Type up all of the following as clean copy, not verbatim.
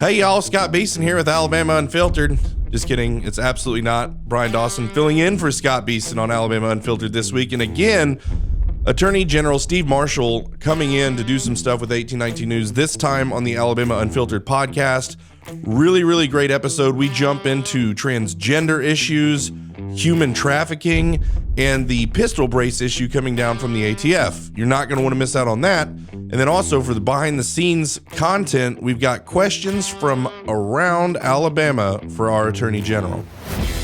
Hey y'all, Scott Beason here with Alabama Unfiltered. Just kidding, it's absolutely not. Bryan Dawson filling in for Scott Beason on Alabama Unfiltered this week. And again, Attorney General Steve Marshall coming in to do some stuff with 1819 News, this time on the Alabama Unfiltered podcast. Really great episode. We jump into transgender issues, human trafficking, and the pistol brace issue coming down from the ATF. You're not going to want to miss out on that. And then also for the behind the scenes content, we've got questions from around Alabama for our Attorney General.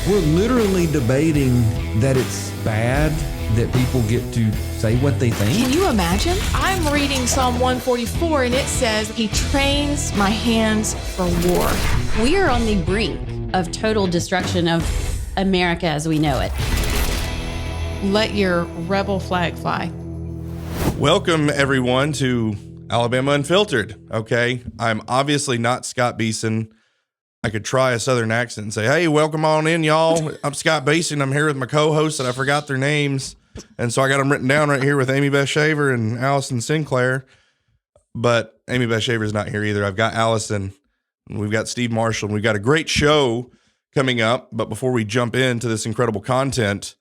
We're literally debating that it's bad that people get to say what they think. Can you imagine? I'm reading Psalm 144 and it says, He trains my hands for war. We are on the brink of total destruction of America as we know it. Let your rebel flag fly. Welcome everyone to Alabama Unfiltered. Okay, I'm obviously not Scott Beason. I could try a southern accent and say, hey, welcome on in, y'all. I'm Scott Beason. I'm here with my co-hosts and I forgot their names. And so I got them written down right here with Amie Beth Shaver and Allison Sinclair. But Amie Beth Shaver is not here either. I've got Allison and we've got Steve Marshall. And we've got a great show coming up. But before we jump into this incredible content,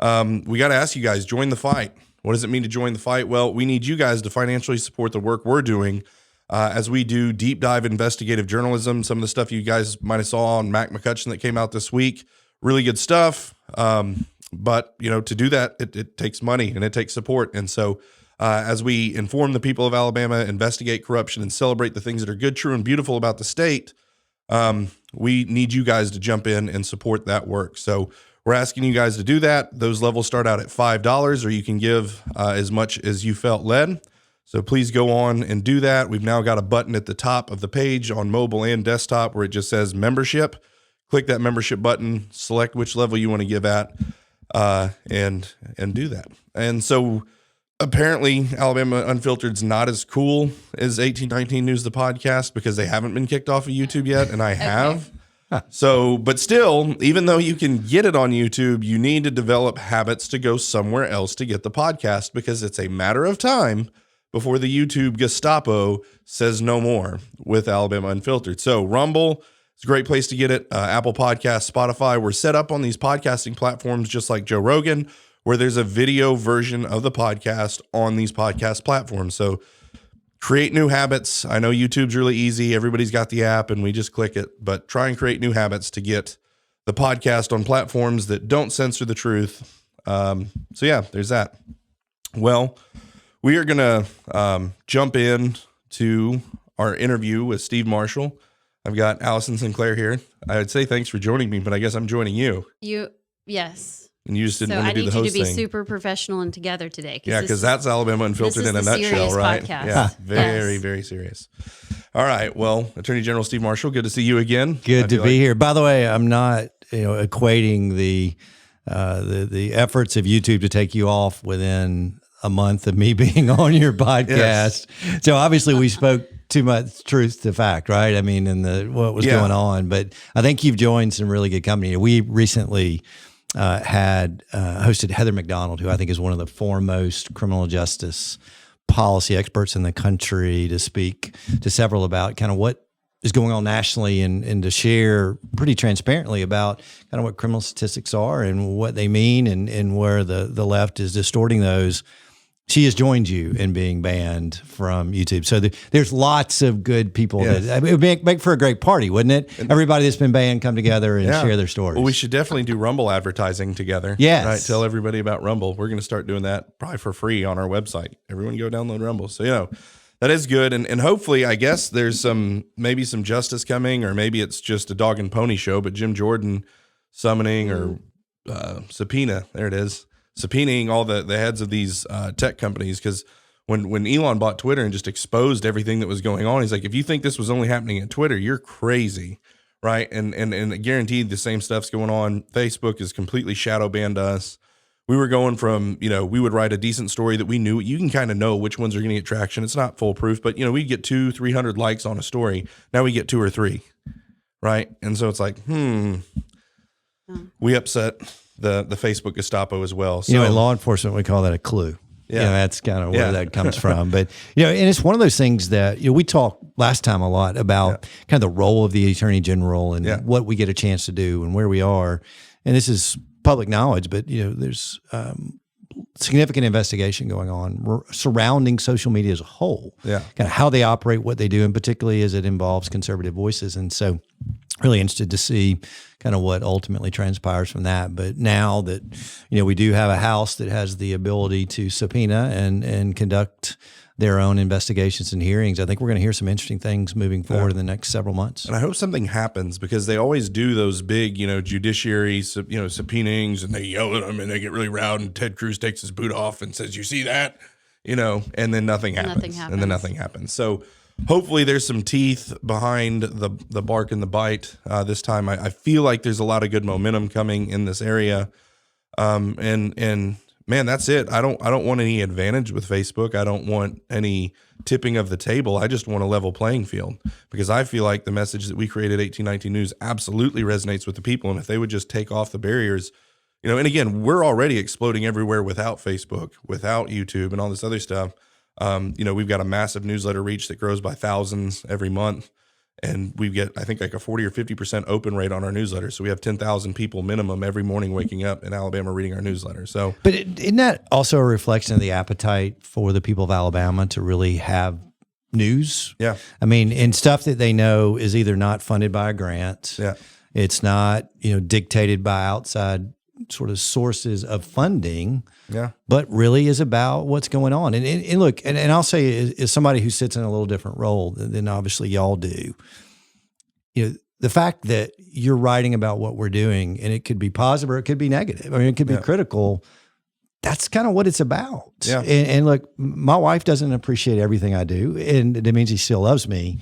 we got to ask you guys, join the fight. What does it mean to join the fight? Well, we need you guys to financially support the work we're doing as we do deep dive investigative journalism. Some of the stuff you guys might have saw on Mac McCutcheon that came out this week, really good stuff. But, you know, to do that, it takes money and it takes support. And so as we inform the people of Alabama, investigate corruption, and celebrate the things that are good, true, and beautiful about the state, we need you guys to jump in and support that work. So we're asking you guys to do that. Those levels start out at $5, or you can give as much as you felt led. So please go on and do that. We've now got a button at the top of the page on mobile and desktop where it just says membership. Click that membership button, select which level you want to give at, and do that. And so apparently Alabama Unfiltered's not as cool as 1819 News, the podcast, because they haven't been kicked off of YouTube yet, and I have. So, but still, even though you can get it on YouTube, you need to develop habits to go somewhere else to get the podcast, because it's a matter of time before the YouTube Gestapo says no more with Alabama Unfiltered. So Rumble is a great place to get it. Apple Podcasts, Spotify. We're set up on these podcasting platforms just like Joe Rogan, where there's a video version of the podcast on these podcast platforms. So create new habits. I know YouTube's really easy. Everybody's got the app and we just click it, but try and create new habits to get the podcast on platforms that don't censor the truth. So yeah, there's that. Well, we are going to jump in to our interview with Steve Marshall. I've got Allison Sinclair here. I would say thanks for joining me, but I guess I'm joining you. Yes. And you just didn't want to do the hosting. I need you to be super professional and together today. Yeah, because that's Alabama Unfiltered in a nutshell, right? Podcast. Yeah, very serious. All right. Well, Attorney General Steve Marshall, good to see you again. Good to be here. By the way, I'm not equating the efforts of YouTube to take you off within a month of me being on your podcast. Yes. So obviously we spoke too much truth to fact, right? I mean, in what was going on. But I think you've joined some really good company. We recently had hosted Heather McDonald, who I think is one of the foremost criminal justice policy experts in the country, to speak to several about kind of what is going on nationally and to share pretty transparently about kind of what criminal statistics are and what they mean and where the left is distorting those. She has joined you in being banned from YouTube. So there's lots of good people. Yes. It would make for a great party, wouldn't it? Everybody that's been banned come together and share their stories. Well, we should definitely do Rumble advertising together. Yes. Right? Tell everybody about Rumble. We're going to start doing that probably for free on our website. Everyone go download Rumble. So, that is good. And hopefully, I guess there's maybe some justice coming, or maybe it's just a dog and pony show, but Jim Jordan summoning or subpoena. There it is. Subpoenaing all the heads of these tech companies, because when Elon bought Twitter and just exposed everything that was going on, he's like, if you think this was only happening at Twitter, you're crazy, right? And guaranteed the same stuff's going on. Facebook has completely shadow banned us. We were going from, we would write a decent story that we knew, you can kind of know which ones are going to get traction. It's not foolproof, but we'd get 200-300 likes on a story. Now we get 2 or 3, right? And so it's like, we upset the Facebook Gestapo as well. So in law enforcement, we call that a clue. You know, that's kind of where that comes from. But, you know, and it's one of those things that, you know, we talked last time a lot about kind of the role of the Attorney General and what we get a chance to do and where we are. And this is public knowledge, but, you know, there's significant investigation going on surrounding social media as a whole. Kind of how they operate, what they do, and particularly as it involves conservative voices. And so really interested to see kind of what ultimately transpires from that. But now that, you know, we do have a House that has the ability to subpoena and conduct their own investigations and hearings, I think we're going to hear some interesting things moving forward in the next several months. And I hope something happens, because they always do those big, you know, judiciary, you know, subpoenas, and they yell at them and they get really loud, and Ted Cruz takes his boot off and says, "You see that?" You know, and then nothing happens. And then nothing happens. So hopefully there's some teeth behind the bark and the bite this time. I feel like there's a lot of good momentum coming in this area. And man, that's it. I don't want any advantage with Facebook. I don't want any tipping of the table. I just want a level playing field, because I feel like the message that we created, 1819 News, absolutely resonates with the people. And if they would just take off the barriers, you know, and again, we're already exploding everywhere without Facebook, without YouTube and all this other stuff. You know, we've got a massive newsletter reach that grows by thousands every month. And we get, I think, like a 40 or 50% open rate on our newsletter. So we have 10,000 people minimum every morning waking up in Alabama reading our newsletter. So, but isn't that also a reflection of the appetite for the people of Alabama to really have news? Yeah. I mean, and stuff that they know is either not funded by a grant. Yeah. It's not, you know, dictated by outside sort of sources of funding. Yeah. But really is about what's going on. And look, and I'll say, as somebody who sits in a little different role than obviously y'all do, you know, the fact that you're writing about what we're doing, and it could be positive or it could be negative. I mean, it could be critical. That's kind of what it's about. Yeah. And look, my wife doesn't appreciate everything I do, and it means she still loves me.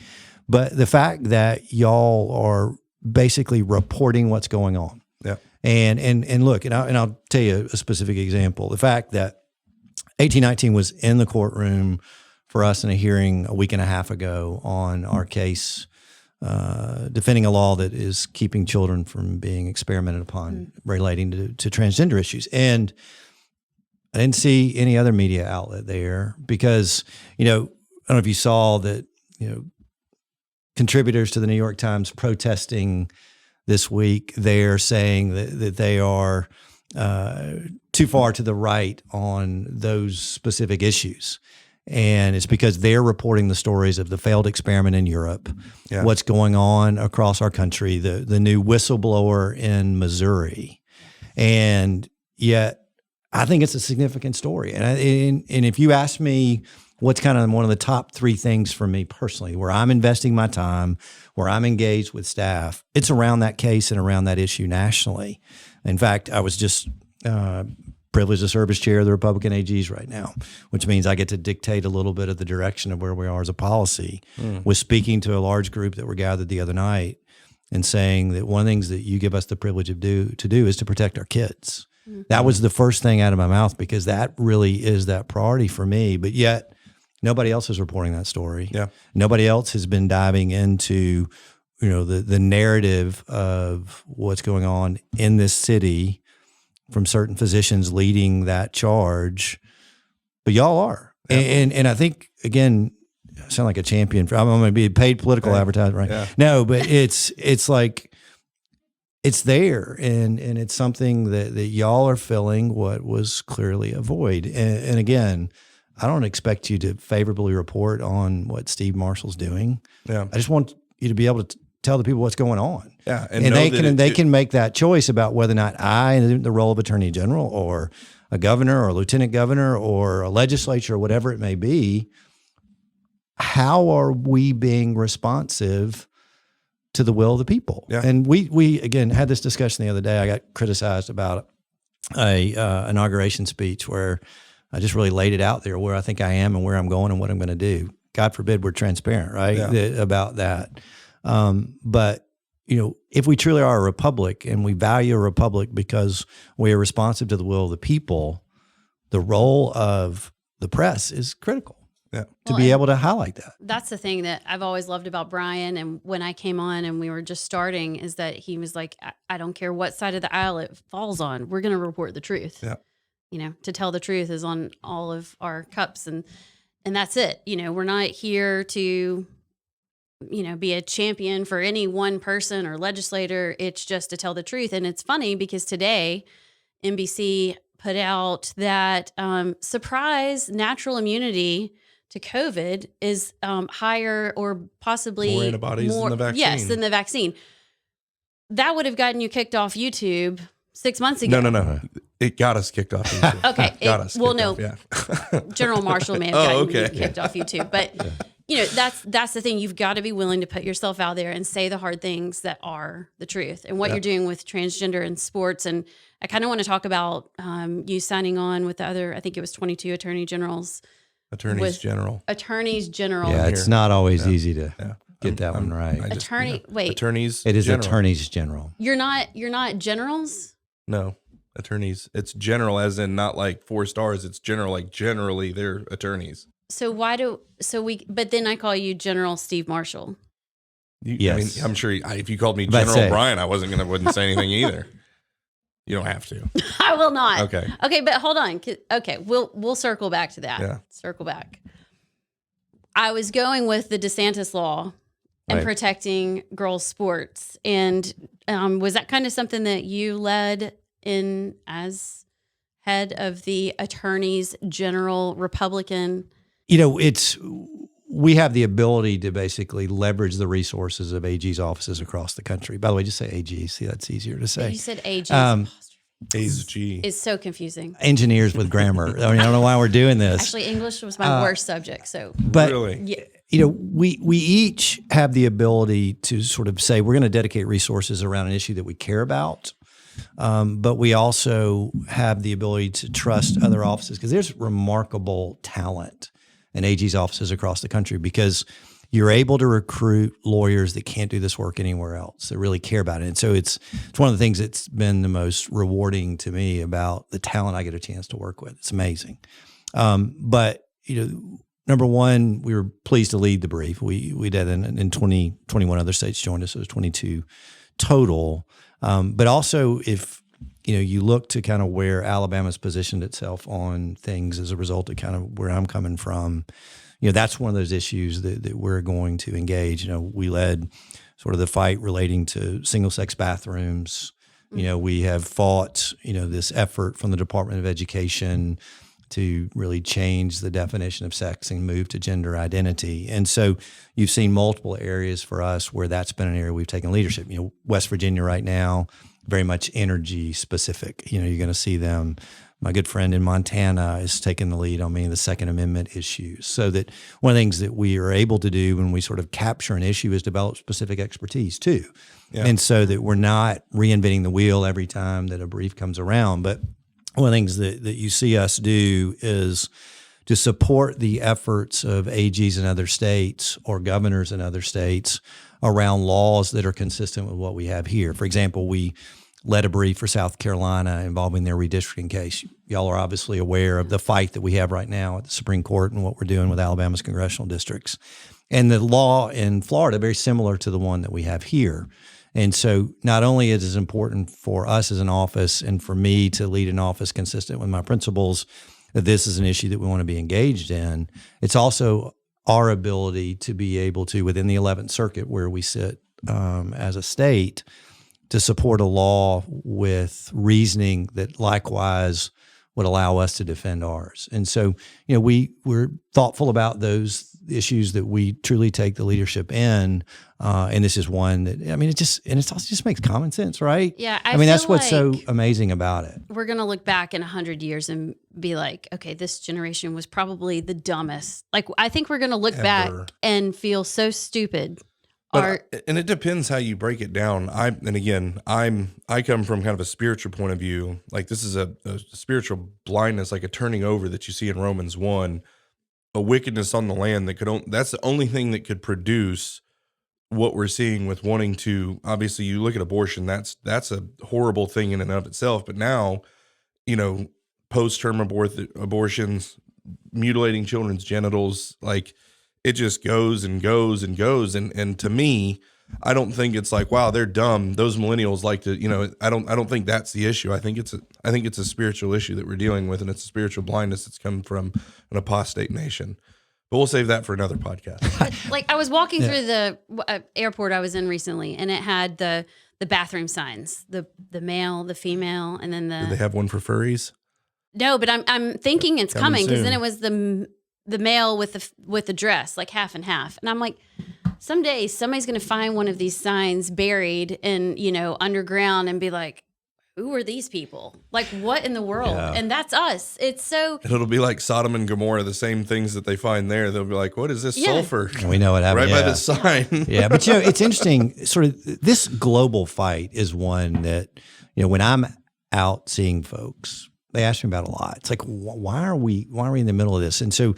But the fact that y'all are basically reporting what's going on. Yeah. And look, and I'll tell you a specific example. The fact that 1819 was in the courtroom for us in a hearing a week and a half ago on our case, defending a law that is keeping children from being experimented upon relating to transgender issues. And I didn't see any other media outlet there because, you know, I don't know if you saw that, you know, contributors to the New York Times protesting this week, they're saying that they are too far to the right on those specific issues. And it's because they're reporting the stories of the failed experiment in Europe, what's going on across our country, the new whistleblower in Missouri. And yet I think it's a significant story. And if you ask me what's kind of one of the top three things for me personally, where I'm investing my time, where I'm engaged with staff, it's around that case and around that issue nationally. In fact, I was just privileged to serve as chair of the Republican AGs right now, which means I get to dictate a little bit of the direction of where we are as a policy. Was speaking to a large group that were gathered the other night and saying that one of the things that you give us the privilege of to do is to protect our kids. That was the first thing out of my mouth, because that really is that priority for me. But yet nobody else is reporting that story. Yeah. Nobody else has been diving into, you know, the narrative of what's going on in this city from certain physicians leading that charge. But y'all are. Yeah. And I think, again, I sound like a champion. I'm going to be a paid political advertiser, right? Yeah. No, but it's like, it's there, and it's something that y'all are filling what was clearly a void. And again, I don't expect you to favorably report on what Steve Marshall's doing. Yeah. I just want you to be able to tell the people what's going on. Yeah. And they can make that choice about whether or not in the role of Attorney General or a governor or a lieutenant governor or a legislature or whatever it may be, how are we being responsive to the will of the people? Yeah. And we again had this discussion the other day. I got criticized about a inauguration speech where I just really laid it out there where I think I am and where I'm going and what I'm going to do. God forbid we're transparent, right? About that. But you know, if we truly are a republic and we value a republic because we are responsive to the will of the people, the role of the press is critical. Yeah. To be able to highlight that. That's the thing that I've always loved about Bryan. And when I came on and we were just starting, is that he was like, I don't care what side of the aisle it falls on. We're going to report the truth. Yeah. to tell the truth is on all of our cups, and that's it. We're not here to, be a champion for any one person or legislator. It's just to tell the truth. And it's funny because today NBC put out that surprise natural immunity to COVID is higher or possibly more antibodies than the vaccine. Yes, than the vaccine. That would have gotten you kicked off YouTube 6 months ago. No. It got us kicked off YouTube. Okay. Yeah. General Marshall may have gotten you kicked off YouTube. But, that's the thing. You've got to be willing to put yourself out there and say the hard things that are the truth. And what you're doing with transgender in sports. And I kind of want to talk about you signing on with the other, I think it was 22 attorneys general. Attorneys General. Yeah, it's not always easy to get that one right. Attorneys. It is General. Attorneys General. You're not generals? No, attorneys. It's general, as in not like 4 stars. It's general, like generally they're attorneys. So but then I call you General Steve Marshall. Yes. I mean, I'm sure if you called me General Bryan, I wouldn't say anything either. You don't have to. I will not. Okay, but hold on. Okay, we'll circle back to that. Yeah. Circle back. I was going with the DeSantis law and protecting girls' sports, and was that kind of something that you led in as head of the Attorneys General Republican? We have the ability to basically leverage the resources of AG's offices across the country. By the way, just say AG. See, that's easier to say. You said AG. AG. It's so confusing. Engineers with grammar. I don't know why we're doing this. Actually, English was my worst subject. So, but really, we each have the ability to sort of say we're going to dedicate resources around an issue that we care about. But we also have the ability to trust other offices because there's remarkable talent in AG's offices across the country because you're able to recruit lawyers that can't do this work anywhere else, that really care about it. And so it's one of the things that's been the most rewarding to me about the talent I get a chance to work with. It's amazing. But, number one, we were pleased to lead the brief. We did in 21 other states joined us. So it was 22 total. But also if, you look to kind of where Alabama's positioned itself on things as a result of kind of where I'm coming from, that's one of those issues that we're going to engage. We led sort of the fight relating to single-sex bathrooms. We have fought, this effort from the Department of Education to really change the definition of sex and move to gender identity. And so you've seen multiple areas for us where that's been an area we've taken leadership. West Virginia right now, very much energy specific. You're going to see them. My good friend in Montana is taking the lead on many of the Second Amendment issues. So that one of the things that we are able to do when we sort of capture an issue is develop specific expertise too. Yeah. And so that we're not reinventing the wheel every time that a brief comes around. But one of the things that you see us do is to support the efforts of AGs in other states or governors in other states around laws that are consistent with what we have here. For example, we led a brief for South Carolina involving their redistricting case. Y'all are obviously aware of the fight that we have right now at the Supreme Court and what we're doing with Alabama's congressional districts. And the law in Florida, very similar to the one that we have here. And so not only is it important for us as an office and for me to lead an office consistent with my principles, that this is an issue that we want to be engaged in, it's also our ability to be able to, within the 11th Circuit where we sit as a state, to support a law with reasoning that likewise would allow us to defend ours. And so, we're thoughtful about those issues that we truly take the leadership in. And this is one that, it also just makes common sense, right? Yeah. That's what's so amazing about it. We're going to look back in 100 years and be like, okay, this generation was probably the dumbest. Like, I think we're going to look back and feel so stupid. And it depends how you break it down. I come from kind of a spiritual point of view. Like, this is a spiritual blindness, like a turning over that you see in Romans 1, a wickedness on the land that's the only thing that could produce what we're seeing with wanting to, obviously you look at abortion, that's a horrible thing in and of itself. But now, post-term abortions, mutilating children's genitals, like, it just goes and goes and goes. And to me, I don't think it's like, wow, they're dumb. Those millennials like to, I don't think that's the issue. I think it's a spiritual issue that we're dealing with, and it's a spiritual blindness that's come from an apostate nation. But we'll save that for another podcast. Like I was walking through the airport I was in recently, and it had the bathroom signs, the male, the female, and then Do they have one for furries? No, but I'm thinking it's coming because soon. then it was the male with the dress, like half and half, and I'm like, someday somebody's going to find one of these signs buried in underground and be like, who are these people? Like, what in the world? Yeah. And that's us. It's so. It'll be like Sodom and Gomorrah, the same things that they find there. They'll be like, what is this sulfur? We know what happened. Right by the sign. Yeah, but it's interesting. Sort of this global fight is one that when I'm out seeing folks, they ask me about a lot. It's like, why are we in the middle of this? And so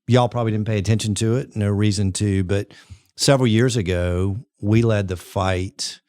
y'all probably didn't pay attention to it. No reason to. But several years ago, we led the fight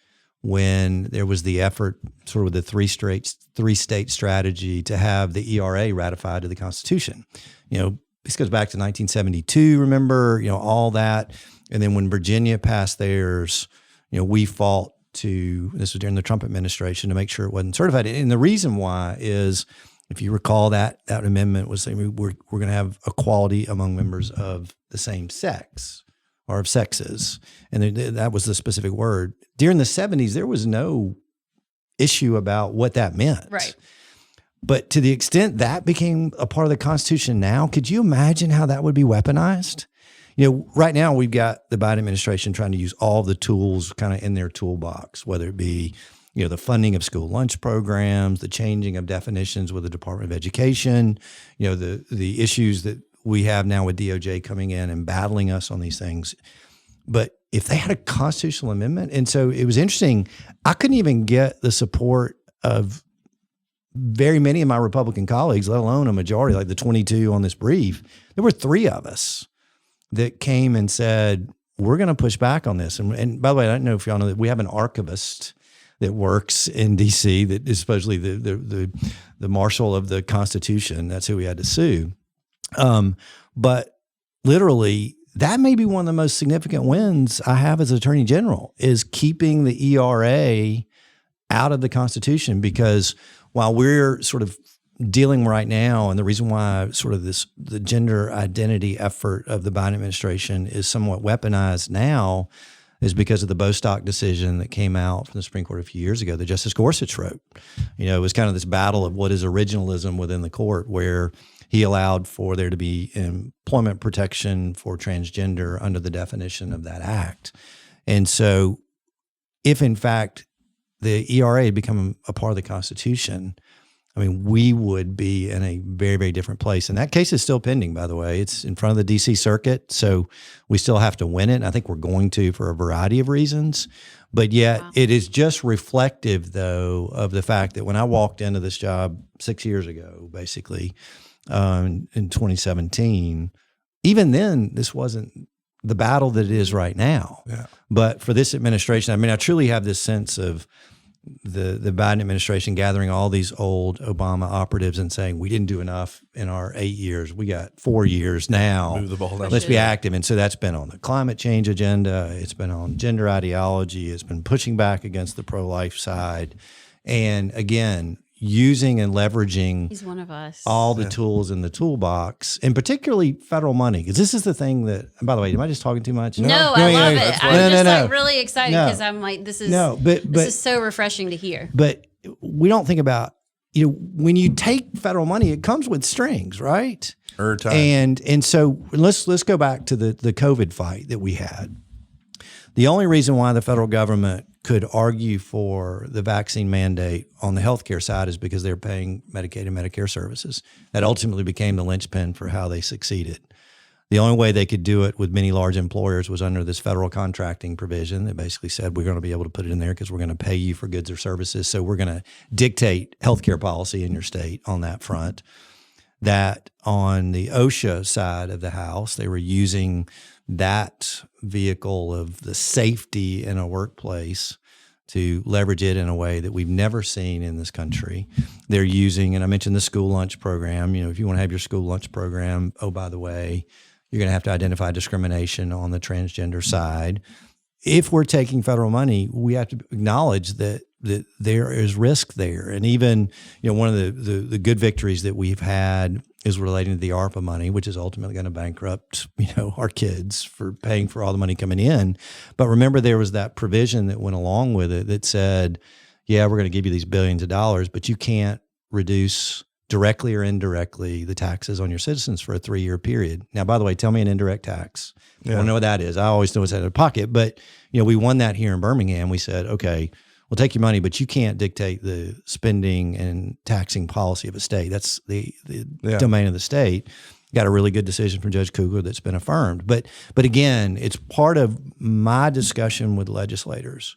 when there was the effort, sort of the three-state strategy to have the ERA ratified to the Constitution. This goes back to 1972. Remember, all that. And then when Virginia passed theirs, we fought this was during the Trump administration, to make sure it wasn't certified. And the reason why is, if you recall, that amendment was saying we're going to have equality among members of the same sex or of sexes. And that was the specific word. During the 70s, there was no issue about what that meant. Right. But to the extent that became a part of the Constitution now, could you imagine how that would be weaponized? Right now we've got the Biden administration trying to use all the tools kind of in their toolbox, whether it be, the funding of school lunch programs, the changing of definitions with the Department of Education, the issues that we have now with DOJ coming in and battling us on these things. But if they had a constitutional amendment, and so it was interesting, I couldn't even get the support of very many of my Republican colleagues, let alone a majority, like the 22 on this brief. There were 3 of us that came and said, we're going to push back on this. And by the way, I don't know if y'all know that we have an archivist that works in D.C. that is supposedly the marshal of the Constitution. That's who we had to sue. But literally, that may be one of the most significant wins I have as Attorney General, is keeping the ERA out of the Constitution, because while we're sort of dealing right now, and the reason why sort of the gender identity effort of the Biden administration is somewhat weaponized now is because of the Bostock decision that came out from the Supreme Court a few years ago that Justice Gorsuch wrote. It was kind of this battle of what is originalism within the court, where he allowed for there to be employment protection for transgender under the definition of that act. And so if in fact the ERA had become a part of the Constitution, we would be in a very, very different place. And that case is still pending, by the way. It's in front of the D.C. Circuit, so we still have to win it. And I think we're going to, for a variety of reasons. But yet It is just reflective, though, of the fact that when I walked into this job 6 years ago, basically, in 2017, even then, this wasn't the battle that it is right now. Yeah. But for this administration, I truly have this sense of the Biden administration gathering all these old Obama operatives and saying, we didn't do enough in our 8 years. We got 4 years now. Move the ball down. Let's be active. And so that's been on the climate change agenda. It's been on gender ideology. It's been pushing back against the pro-life side. And again, using and leveraging He's one of us. all the tools in the toolbox, and particularly federal money. Because this is the thing that, and by the way, am I just talking too much? No, I love it. I'm just like really excited because I'm like, this is so refreshing to hear. But we don't think about, when you take federal money, it comes with strings, right? And so let's go back to the COVID fight that we had. The only reason why the federal government could argue for the vaccine mandate on the healthcare side is because they're paying Medicaid and Medicare services. That ultimately became the linchpin for how they succeeded. The only way they could do it with many large employers was under this federal contracting provision that basically said, we're going to be able to put it in there because we're going to pay you for goods or services. So we're going to dictate healthcare policy in your state on that front. That on the OSHA side of the house, they were using that vehicle of the safety in a workplace to leverage it in a way that we've never seen in this country. They're using, and I mentioned the school lunch program, if you want to have your school lunch program, oh, by the way, you're going to have to identify discrimination on the transgender side. if we're taking federal money, we have to acknowledge that there is risk there. And even, one of the good victories that we've had is relating to the ARPA money, which is ultimately going to bankrupt, our kids for paying for all the money coming in. But remember, there was that provision that went along with it that said, yeah, we're going to give you these billions of dollars, but you can't reduce directly or indirectly the taxes on your citizens for a 3-year period. Now, by the way, tell me an indirect tax. I don't know what that is. I always know it's out of pocket, but we won that here in Birmingham. We said, okay, we'll take your money, but you can't dictate the spending and taxing policy of a state. That's the domain of the state. Got a really good decision from Judge Kugler that's been affirmed. But again, it's part of my discussion with legislators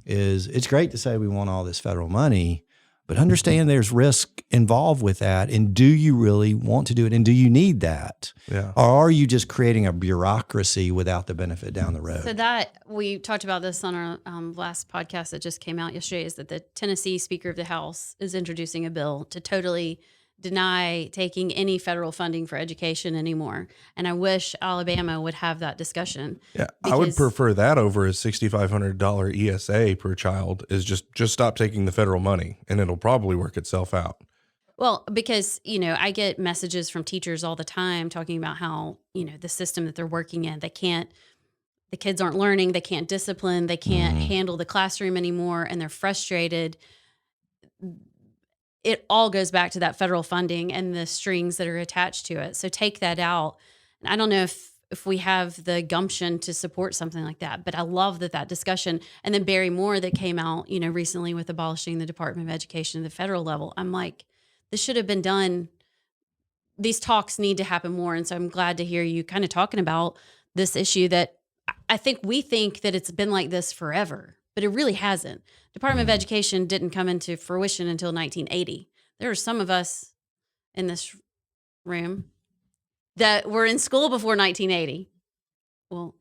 is it's great to say we want all this federal money, but understand there's risk involved with that. And do you really want to do it? And do you need that? Yeah. Or are you just creating a bureaucracy without the benefit down the road? So that we talked about this on our last podcast that just came out yesterday, is that the Tennessee Speaker of the House is introducing a bill to totally deny taking any federal funding for education anymore. And I wish Alabama would have that discussion. Yeah, I would prefer that over a $6,500 ESA per child. Is just stop taking the federal money, and it'll probably work itself out. Well, because, I get messages from teachers all the time talking about how, the system that they're working in, the kids aren't learning, they can't discipline, they can't handle the classroom anymore, and they're frustrated. It all goes back to that federal funding and the strings that are attached to it. So take that out. And I don't know if we have the gumption to support something like that, but I love that discussion. And then Barry Moore that came out, recently with abolishing the Department of Education at the federal level. I'm like, this should have been done. These talks need to happen more. And so I'm glad to hear you kind of talking about this issue that we think that it's been like this forever, but it really hasn't. Department of Education didn't come into fruition until 1980. There are some of us in this room that were in school before 1980. Well,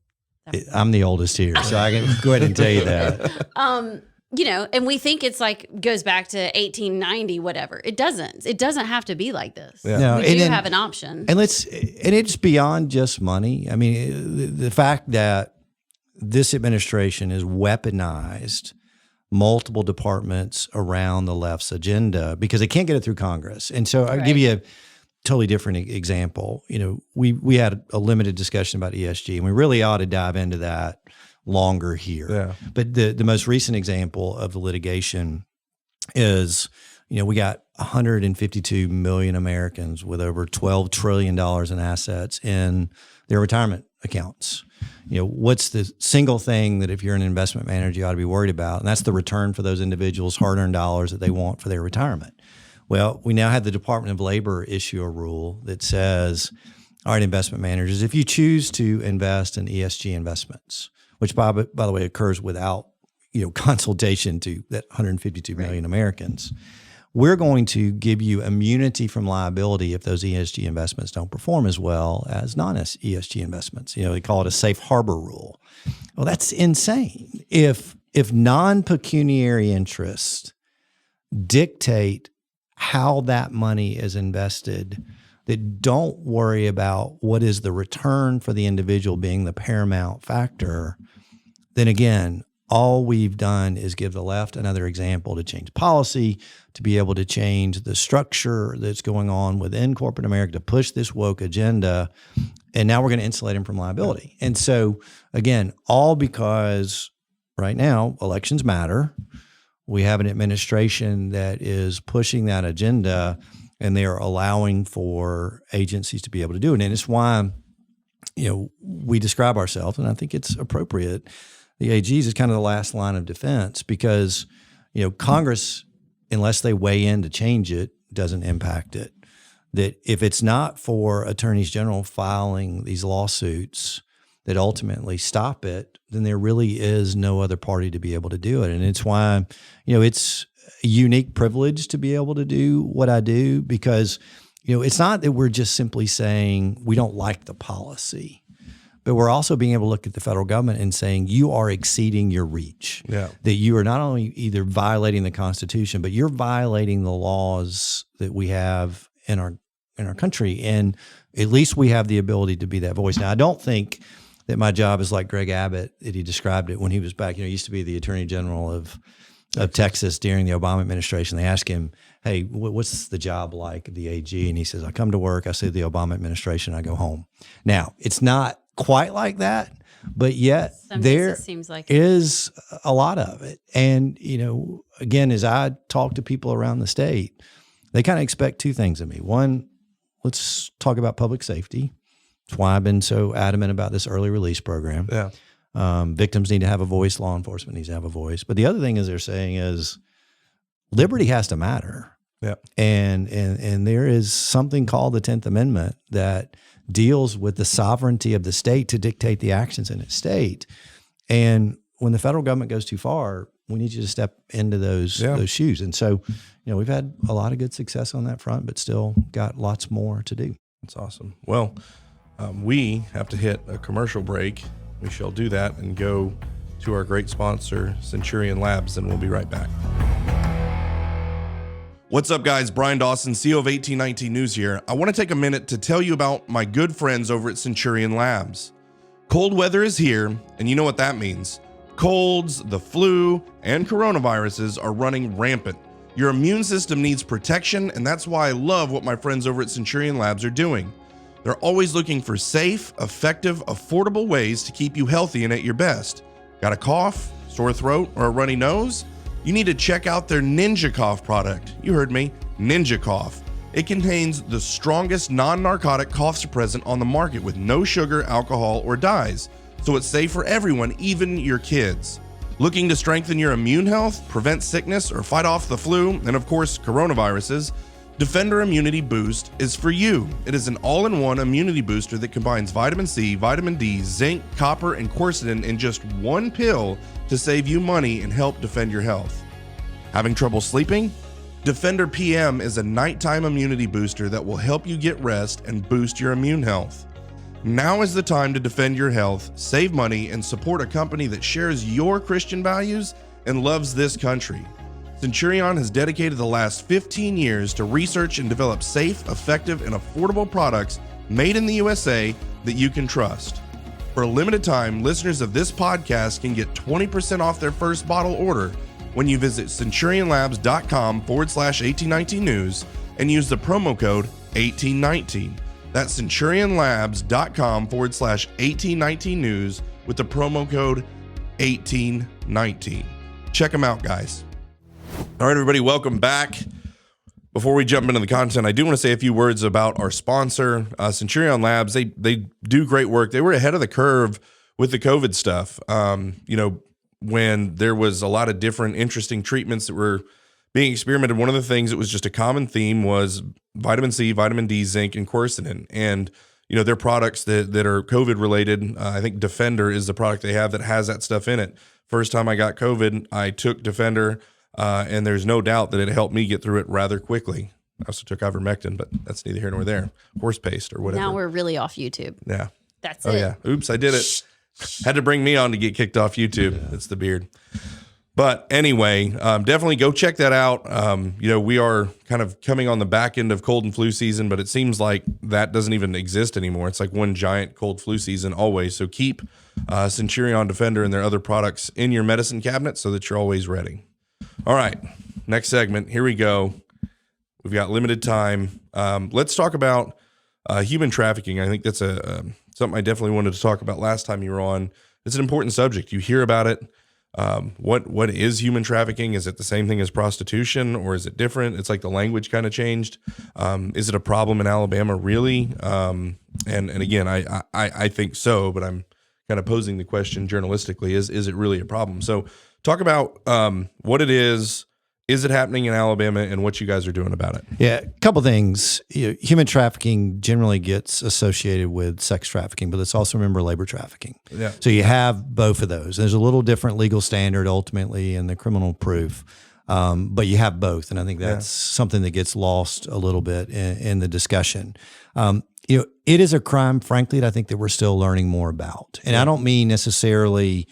I'm the oldest here, so I can go ahead and tell you that. And we think it's like goes back to 1890, whatever. It doesn't. It doesn't have to be like this. Yeah. No, we do have an option. And it's beyond just money. I mean, the fact that this administration has weaponized multiple departments around the left's agenda because they can't get it through Congress. And so I'll give you a totally different example. We had a limited discussion about ESG, and we really ought to dive into that longer here. Yeah. But the most recent example of the litigation is, we got 152 million Americans with over $12 trillion in assets in their retirement accounts. What's the single thing that if you're an investment manager, you ought to be worried about? And that's the return for those individuals' hard-earned dollars that they want for their retirement. Well, we now have the Department of Labor issue a rule that says, all right, investment managers, if you choose to invest in ESG investments, which by the way occurs without consultation to that 152 million Americans, we're going to give you immunity from liability if those ESG investments don't perform as well as non-ESG investments. They call it a safe harbor rule. Well, that's insane. If non-pecuniary interests dictate how that money is invested, that don't worry about what is the return for the individual being the paramount factor, then again, all we've done is give the left another example to change policy, to be able to change the structure that's going on within corporate America to push this woke agenda. And now we're going to insulate them from liability. And so, again, all because right now elections matter. We have an administration that is pushing that agenda, and they are allowing for agencies to be able to do it. And it's why, we describe ourselves, and I think it's appropriate, the AGs is kind of the last line of defense because, Congress, unless they weigh in to change it, doesn't impact it. That if it's not for attorneys general filing these lawsuits that ultimately stop it, then there really is no other party to be able to do it. And it's why, it's a unique privilege to be able to do what I do because, it's not that we're just simply saying we don't like the policy. But we're also being able to look at the federal government and saying you are exceeding your reach. Yeah. That you are not only either violating the Constitution, but you're violating the laws that we have in our country. And at least we have the ability to be that voice. Now, I don't think that my job is like Greg Abbott, that he described it when he was back. He used to be the Attorney General of Texas during the Obama administration. They asked him, hey, what's the job like, the AG? And he says, I come to work, I see the Obama administration, I go home. Now, it's not quite like that, but yet there seems like is a lot of it. And, again, as I talk to people around the state, they kind of expect two things of me. One, let's talk about public safety. That's why I've been so adamant about this early release program. Yeah. Victims need to have a voice. Law enforcement needs to have a voice. But the other thing is they're saying is liberty has to matter. Yeah. And there is something called the 10th Amendment that deals with the sovereignty of the state to dictate the actions in its state. And when the federal government goes too far, we need you to step into those shoes. And so, we've had a lot of good success on that front, but still got lots more to do. That's awesome. Well, we have to hit a commercial break. We shall do that and go to our great sponsor, Centurion Labs, and we'll be right back. What's up, guys? Bryan Dawson, CEO of 1819 News here. I want to take a minute to tell you about my good friends over at Centurion Labs. Cold weather is here, and you know what that means. Colds, the flu, and coronaviruses are running rampant. Your immune system needs protection, and that's why I love what my friends over at Centurion Labs are doing. They're always looking for safe, effective, affordable ways to keep you healthy and at your best. Got a cough, sore throat, or a runny nose? You need to check out their Ninja Cough product. You heard me, Ninja Cough. It contains the strongest non-narcotic cough suppressant on the market with no sugar, alcohol, or dyes. So it's safe for everyone, even your kids. Looking to strengthen your immune health, prevent sickness, or fight off the flu, and of course, coronaviruses? Defender Immunity Boost is for you. It is an all-in-one immunity booster that combines vitamin C, vitamin D, zinc, copper, and quercetin in just one pill to save you money and help defend your health. Having trouble sleeping? Defender PM is a nighttime immunity booster that will help you get rest and boost your immune health. Now is the time to defend your health, save money, and support a company that shares your Christian values and loves this country. Centurion has dedicated the last 15 years to research and develop safe, effective, and affordable products made in the USA that you can trust. For a limited time, listeners of this podcast can get 20% off their first bottle order when you visit centurionlabs.com/1819news and use the promo code 1819. That's centurionlabs.com/1819news with the promo code 1819. Check them out, guys. All right, everybody, welcome back. Before we jump into the content, I do want to say a few words about our sponsor, Centurion Labs. They do great work. They were ahead of the curve with the COVID stuff. When there was a lot of different interesting treatments that were being experimented, one of the things that was just a common theme was vitamin C, vitamin D, zinc, and quercetin. And, their products that are COVID related, I think Defender is the product they have that has that stuff in it. First time I got COVID, I took Defender, and there's no doubt that it helped me get through it rather quickly. I also took ivermectin, but that's neither here nor there. Horse paste or whatever. Now we're really off YouTube. Yeah. That's it. Oh, yeah. Oops, I did it. Had to bring me on to get kicked off YouTube. Yeah. It's the beard. But anyway, definitely go check that out. We are kind of coming on the back end of cold and flu season, but it seems like that doesn't even exist anymore. It's like one giant cold flu season always. So keep Centurion Defender and their other products in your medicine cabinet so that you're always ready. All right, next segment. Here we go. We've got limited time. Let's talk about human trafficking. I think that's something I definitely wanted to talk about last time you were on. It's an important subject. You hear about it. What is human trafficking? Is it the same thing as prostitution, or is it different? It's like the language kind of changed. Is it a problem in Alabama, really? And again, I think so, but I'm kind of posing the question journalistically: is it really a problem? So talk about what it is it happening in Alabama, and what you guys are doing about it? Yeah, a couple things. Human trafficking generally gets associated with sex trafficking, but let's also remember labor trafficking. Yeah. So you have both of those. There's a little different legal standard ultimately in the criminal proof, but you have both, and I think that's something that gets lost a little bit in the discussion. It is a crime, frankly, that I think that we're still learning more about, and I don't mean necessarily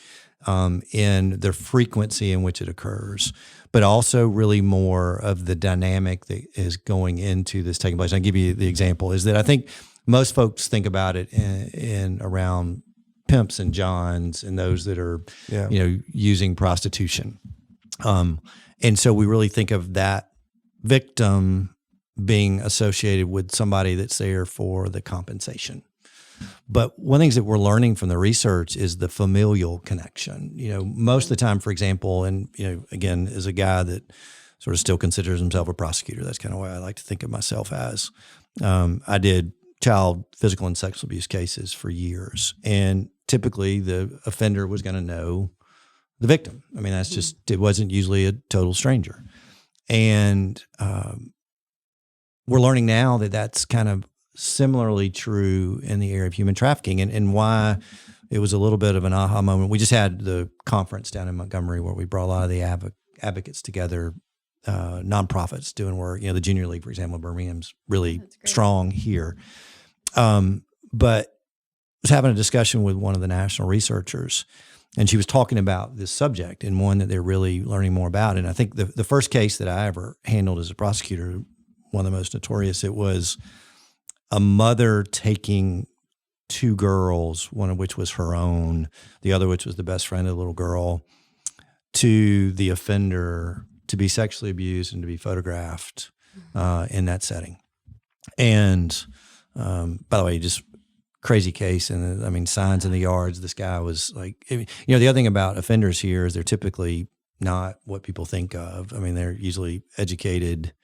in the frequency in which it occurs, but also really more of the dynamic that is going into this taking place. I'll give you the example is that I think most folks think about it in around pimps and johns and those that are, using prostitution. And so we really think of that victim being associated with somebody that's there for the compensation. But one of the things that we're learning from the research is the familial connection. Most of the time, for example, and, again, as a guy that sort of still considers himself a prosecutor, that's kind of what I like to think of myself as. I did child physical and sexual abuse cases for years. And typically the offender was going to know the victim. I mean, that's just, it wasn't usually a total stranger. And we're learning now that that's kind of similarly true in the area of human trafficking, and why it was a little bit of an aha moment. We just had the conference down in Montgomery where we brought a lot of the advocates together, nonprofits doing work. The Junior League, for example, in Birmingham's really strong here. But I was having a discussion with one of the national researchers, and she was talking about this subject and one that they're really learning more about. And I think the first case that I ever handled as a prosecutor, one of the most notorious, it was a mother taking two girls, one of which was her own, the other which was the best friend of the little girl, to the offender to be sexually abused and to be photographed in that setting. And by the way, just crazy case. And I mean, signs in the yards. This guy was like, the other thing about offenders here is they're typically not what people think of. I mean, they're usually educated.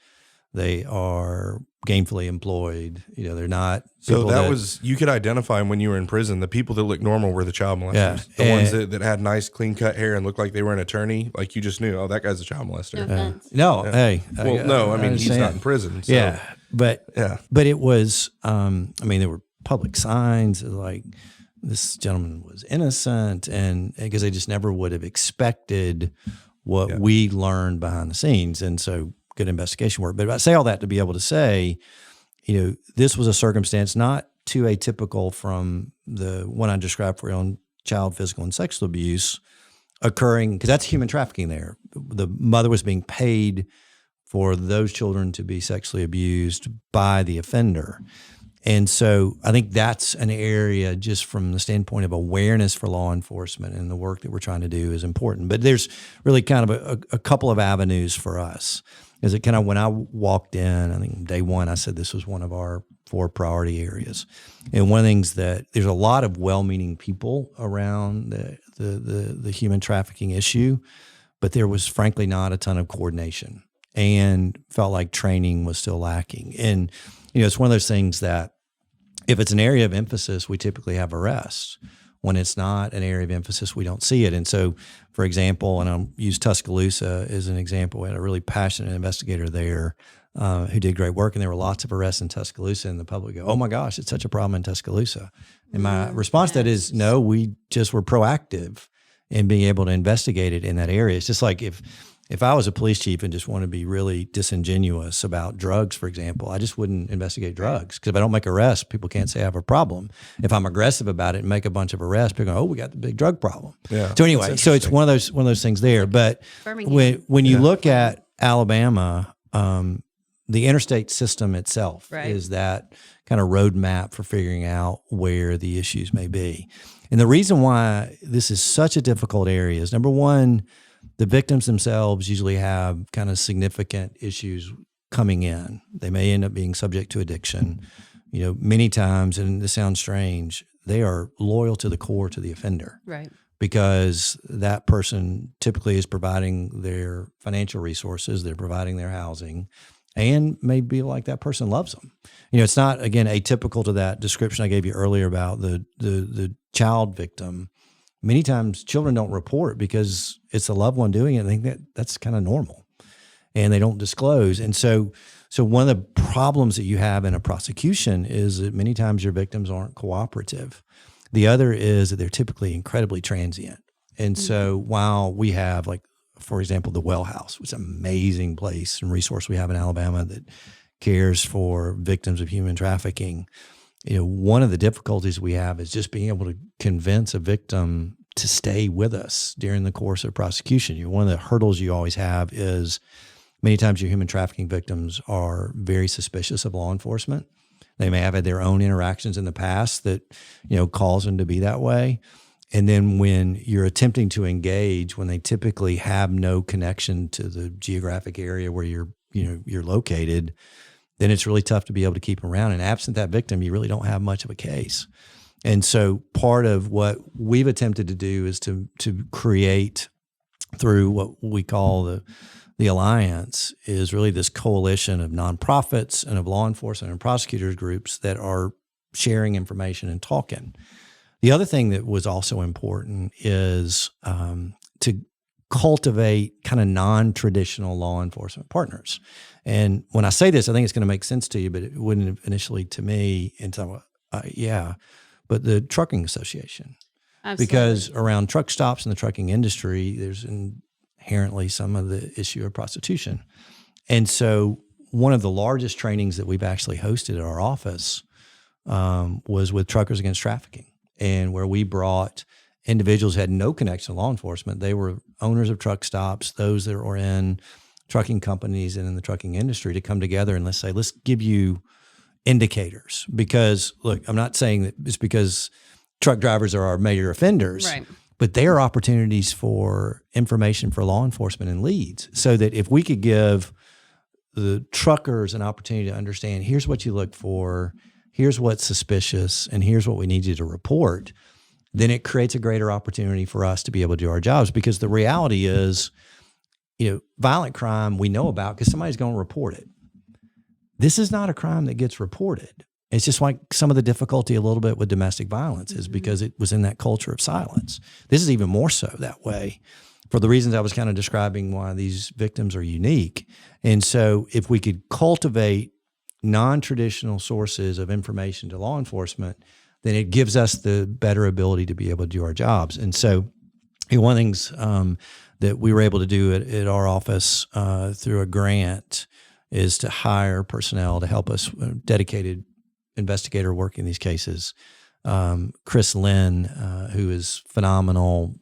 They are gainfully employed. They're not. So that was, you could identify them when you were in prison. The people that looked normal were the child molesters. Yeah. The ones that had nice, clean cut hair and looked like they were an attorney. Like you just knew, oh, that guy's a child molester. No, Yeah. hey. Well, no, I mean, he's not in prison. So. Yeah. But it was, there were public signs like this gentleman was innocent, and because they just never would have expected what we learned behind the scenes. And so good investigation work. But I say all that to be able to say, this was a circumstance not too atypical from the one I described for you on child physical and sexual abuse occurring, because that's human trafficking there. The mother was being paid for those children to be sexually abused by the offender. And so I think that's an area, just from the standpoint of awareness for law enforcement and the work that we're trying to do, is important. But there's really kind of a couple of avenues for us. Is it kind of, when I walked in, I think day one, I said this was one of our 4 priority areas. And one of the things that there's a lot of well-meaning people around the human trafficking issue, but there was frankly not a ton of coordination, and felt like training was still lacking. And, it's one of those things that if it's an area of emphasis, we typically have arrests. When it's not an area of emphasis, we don't see it. And so, for example, and I'll use Tuscaloosa as an example, we had a really passionate investigator there who did great work, and there were lots of arrests in Tuscaloosa, and the public go, oh my gosh, it's such a problem in Tuscaloosa. And my response to that is, no, we just were proactive in being able to investigate it in that area. It's just like if I was a police chief and just want to be really disingenuous about drugs, for example, I just wouldn't investigate drugs, because if I don't make arrests, people can't say I have a problem. If I'm aggressive about it and make a bunch of arrests, people go, oh, we got the big drug problem. Yeah. So anyway, so it's one of those things there. But when you look at Alabama, the interstate system itself is that kind of roadmap for figuring out where the issues may be. And the reason why this is such a difficult area is, number one, the victims themselves usually have kind of significant issues coming in. They may end up being subject to addiction. Many times, and this sounds strange, they are loyal to the core to the offender. Right. Because that person typically is providing their financial resources, they're providing their housing, and maybe like that person loves them. It's not, again, atypical to that description I gave you earlier about the child victim. Many times children don't report because it's a loved one doing it, and they think that's kind of normal, and they don't disclose. And so one of the problems that you have in a prosecution is that many times your victims aren't cooperative. The other is that they're typically incredibly transient. And so while we have, like, for example, the Well House, which is an amazing place and resource we have in Alabama that cares for victims of human trafficking, one of the difficulties we have is just being able to convince a victim to stay with us during the course of prosecution. One of the hurdles you always have is many times your human trafficking victims are very suspicious of law enforcement. They may have had their own interactions in the past that, cause them to be that way. And then when you're attempting to engage, when they typically have no connection to the geographic area where you're located, then it's really tough to be able to keep them around. And absent that victim, you really don't have much of a case. And so part of what we've attempted to do is to create, through what we call the Alliance, is really this coalition of nonprofits and of law enforcement and prosecutors groups that are sharing information and talking. The other thing that was also important is to cultivate kind of non-traditional law enforcement partners. And when I say this, I think it's going to make sense to you, but it wouldn't have initially to me. And so, but the Trucking Association. Absolutely. Because around truck stops in the trucking industry, there's inherently some of the issue of prostitution. And so one of the largest trainings that we've actually hosted at our office was with Truckers Against Trafficking, and where we brought individuals who had no connection to law enforcement. They were owners of truck stops, those that were in trucking companies and in the trucking industry, to come together and let's give you indicators. Because look, I'm not saying that it's because truck drivers are our major offenders, right, but they are opportunities for information for law enforcement and leads, so that if we could give the truckers an opportunity to understand, here's what you look for, here's what's suspicious, and here's what we need you to report, then it creates a greater opportunity for us to be able to do our jobs. Because the reality is, violent crime we know about because somebody's going to report it. This is not a crime that gets reported. It's just like some of the difficulty a little bit with domestic violence is because it was in that culture of silence. This is even more so that way for the reasons I was kind of describing why these victims are unique. And so if we could cultivate non-traditional sources of information to law enforcement, then it gives us the better ability to be able to do our jobs. And so one of the things that we were able to do at our office through a grant is to hire personnel to help us, dedicated investigator working these cases. Chris Lynn, who is phenomenal,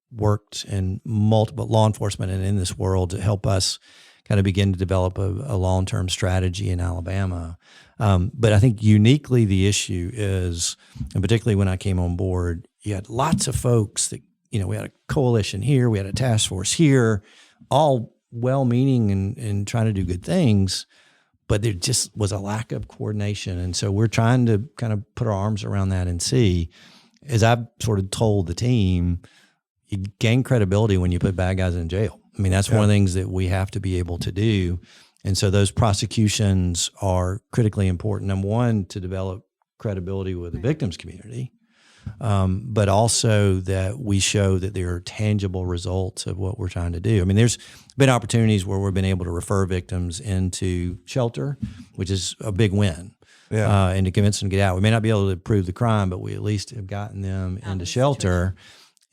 worked in multiple law enforcement and in this world to help us kind of begin to develop a long-term strategy in Alabama. But I think uniquely the issue is, and particularly when I came on board, you had lots of folks that, we had a coalition here, we had a task force here, all well-meaning and trying to do good things, but there just was a lack of coordination. And so we're trying to kind of put our arms around that and see, as I've sort of told the team, you gain credibility when you put bad guys in jail. I mean, that's one of the things that we have to be able to do. And so those prosecutions are critically important. Number one, to develop credibility with the victims community, but also that we show that there are tangible results of what we're trying to do. I mean, there's been opportunities where we've been able to refer victims into shelter, which is a big win. Yeah. And to convince them to get out. We may not be able to prove the crime, but we at least have gotten them into shelter.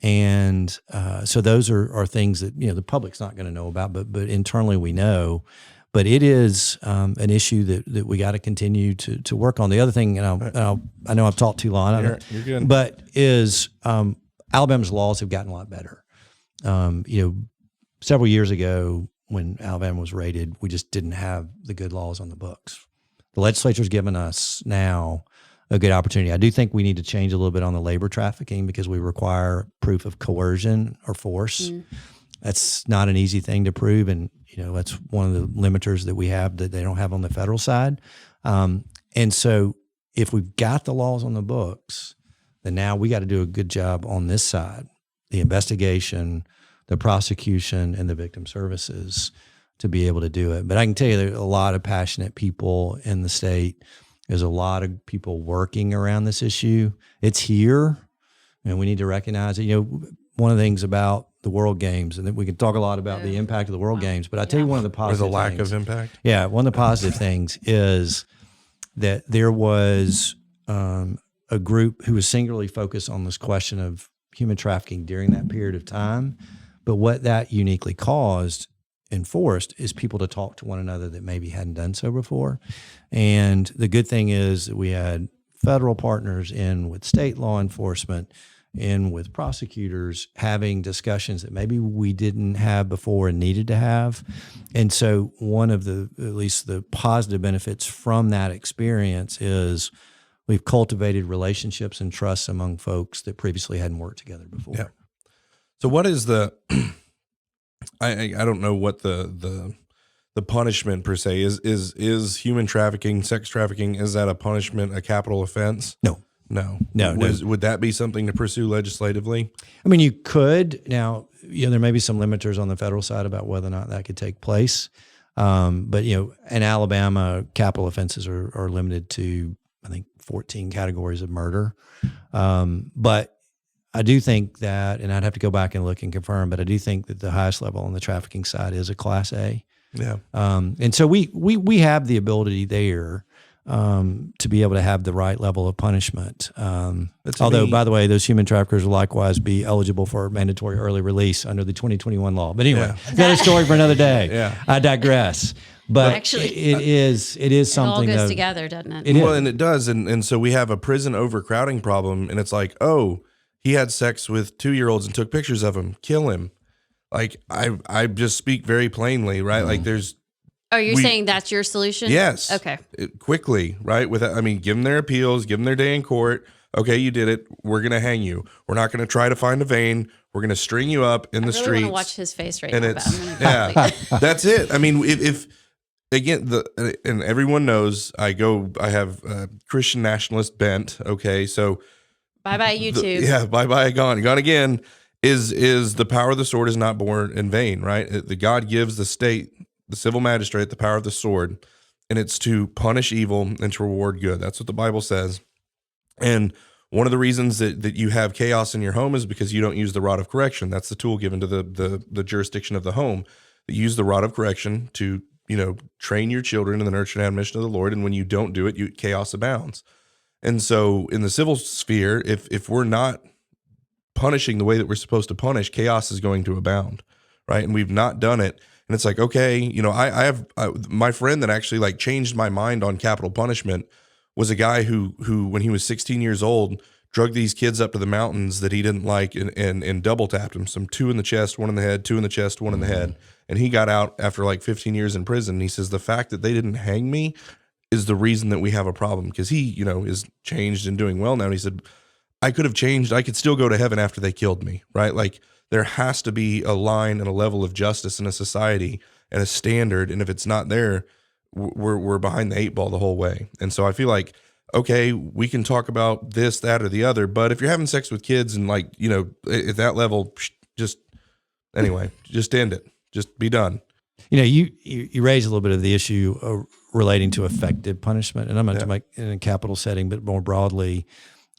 And so those are things that the public's not going to know about, but internally we know. But it is an issue that we got to continue to work on. The other thing, and I know I've talked too long, you're good, but is Alabama's laws have gotten a lot better. Several years ago when Alabama was raided, we just didn't have the good laws on the books. The legislature's given us now a good opportunity. I do think we need to change a little bit on the labor trafficking because we require proof of coercion or force. That's not an easy thing to prove, and that's one of the limiters that we have that they don't have on the federal side. And so if we've got the laws on the books, then now we got to do a good job on this side, the investigation, the prosecution, and the victim services to be able to do it. But I can tell you there's a lot of passionate people in the state. There's a lot of people working around this issue. It's here, and we need to recognize it. One of the things about the World Games, and we can talk a lot about the impact of the World Games, but I tell you one of the positive things. Or the lack things, of impact? Yeah, one of the positive things is that there was a group who was singularly focused on this question of human trafficking during that period of time. But what that uniquely caused and forced is people to talk to one another that maybe hadn't done so before. And the good thing is that we had federal partners in with state law enforcement, in with prosecutors, having discussions that maybe we didn't have before and needed to have. And so one of at least the positive benefits from that experience is we've cultivated relationships and trust among folks that previously hadn't worked together before. Yeah. So what is the, I don't know what the punishment per se is human trafficking, sex trafficking, is that a punishment, a capital offense? No. Would that be something to pursue legislatively? I mean, you could. Now, there may be some limiters on the federal side about whether or not that could take place. But, in Alabama, capital offenses are limited to, I think, 14 categories of murder. But I do think that, and I'd have to go back and look and confirm, but I do think that the highest level on the trafficking side is a Class A. Yeah. And so we have the ability there to be able to have the right level of punishment. Although, by the way, those human traffickers will likewise be eligible for mandatory early release under the 2021 law. But anyway, another story for another day. Yeah. I digress. But actually, it is something it all goes that, together, doesn't it? And it does. And so we have a prison overcrowding problem, and it's like, oh, he had sex with 2-year-olds and took pictures of him, kill him. Like, I just speak very plainly, right? Like there's, Oh, you're saying that's your solution? yes. Okay. Quickly, right? Give them their appeals, give them their day in court. Okay, you did it. We're going to hang you. We're not going to try to find a vein. We're going to string you up in the I really streets. want to watch his face right And now. it's, yeah, that's it. I mean, if again, and everyone knows I have a Christian nationalist bent. Okay. So bye-bye YouTube. Bye-bye, gone again. Is the power of the sword is not born in vain, right? The God gives the state, the civil magistrate, the power of the sword, and it's to punish evil and to reward good. That's what the Bible says. And one of the reasons that you have chaos in your home is because you don't use the rod of correction. That's the tool given to the jurisdiction of the home. You use the rod of correction to, train your children in the nurture and admonition of the Lord. And when you don't do it, chaos abounds. And so in the civil sphere, if we're not punishing the way that we're supposed to punish, chaos is going to abound, right? And we've not done it. And it's like, okay, I have my friend that actually changed my mind on capital punishment was a guy who when he was 16 years old, drugged these kids up to the mountains that he didn't like and double tapped them, some 2 in the chest, 1 in the head, 2 in the chest, 1 in the head. And he got out after 15 years in prison. And he says, the fact that they didn't hang me is the reason that we have a problem, because he, is changed and doing well now. And he said, I could have changed. I could still go to heaven after they killed me, right? There has to be a line and a level of justice in a society and a standard. And if it's not there, we're behind the 8 ball the whole way. And so I feel like, okay, we can talk about this, that, or the other, but if you're having sex with kids and at that level, just end it. Just be done. You raise a little bit of the issue relating to effective punishment, and I'm going to make in a capital setting, but more broadly,